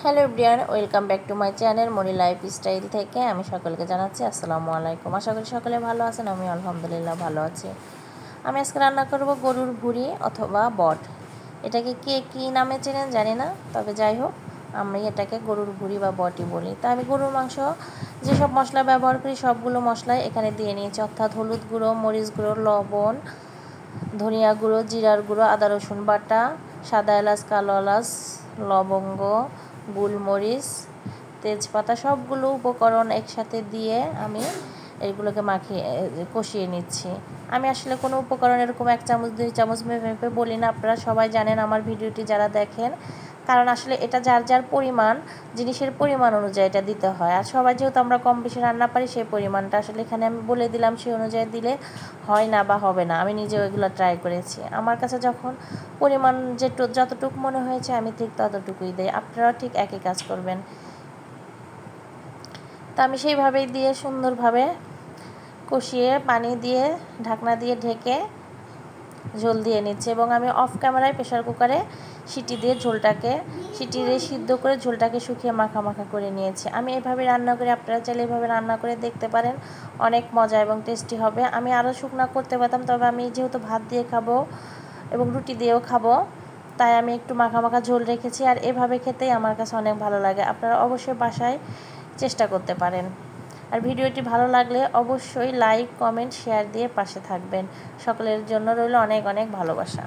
Hello everyone, welcome back to my channel Moni lifestyle থেকে আমি সকলকে জানাচ্ছি আসসালামু আলাইকুম। আশা করি সকলে ভালো আছেন, আমি আলহামদুলিল্লাহ ভালো আছি। আমি আজকে রান্না করব গরুর ভুঁড়ি অথবা বট। এটাকে কে কী নামে চেনেন জানি না, তবে যাই হোক আমি এটাকে গরুর ভুঁড়ি বা বটই বলি। তা আমি গরুর মাংস যেসব মশলা ব্যবহার করি সবগুলো মশলাই এখানে দিয়ে নিয়েছি, অর্থাৎ হলুদ গুঁড়ো, মরিচ গুঁড়ো, লবণ, ধনিয়া গুঁড়ো, জিরার গুঁড়ো, আদা রসুন বাটা, সাদা এলাচ, কালো এলাচ, লবঙ্গ, গোলমরিচ, তেজপাতা সবগুলো উপকরণ একসাথে দিয়ে আমি এগুলোকে কষিয়ে নিচ্ছি। আমি আসলে কোনো উপকরণ এরকম 1 চামচ 2 চামচ মেপে বলি না, আপনারা সবাই জানেন আমার ভিডিওটি যারা দেখেন, কারণ আসলে এটা যার যার পরিমাণ, জিনিসের পরিমাণ অনুযায়ী এটা দিতে হয়। আর সবাই যেহেতু আমরা কম বেশি রান্না পারি, সেই পরিমাণটা আসলে এখানে আমি বলে দিলাম, সেই অনুযায়ী দিলে হয় না বা হবে না। আমি নিজেও এগুলো ট্রাই করেছি, আমার কাছে যখন পরিমাণ যতটুকু মনে হয়েছে আমি ঠিক ততটুকুই দিই, আপনারাও ঠিক একই কাজ করবেন। তা আমি সেইভাবেই দিয়ে সুন্দরভাবে কষিয়ে পানি দিয়ে ঢাকনা দিয়ে ঢেকে ঝোল দিয়ে নিচ্ছে, এবং আমি অফ ক্যামেরায় প্রেশার কুকারে সিটি দিয়ে সিটি দিয়ে সিদ্ধ করে ঝোলটাকে শুকিয়ে মাখা মাখা করে নিয়েছি। আমি এভাবে রান্না করি, আপনারা চাইলে এভাবে রান্না করে দেখতে পারেন, অনেক মজা এবং টেস্টি হবে। আমি আরও শুকনা করতে পারতাম, তবে আমি যেহেতু ভাত দিয়ে খাবো এবং রুটি দিয়েও খাবো, তাই আমি একটু মাখা মাখা ঝোল রেখেছি। আর এভাবে খেতেই আমার কাছে অনেক ভালো লাগে, আপনারা অবশ্যই বাসায় চেষ্টা করতে পারেন। আর ভিডিওটি ভালো লাগলে অবশ্যই লাইক, কমেন্ট, শেয়ার দিয়ে পাশে থাকবেন। সকলের জন্য রইল অনেক অনেক ভালোবাসা।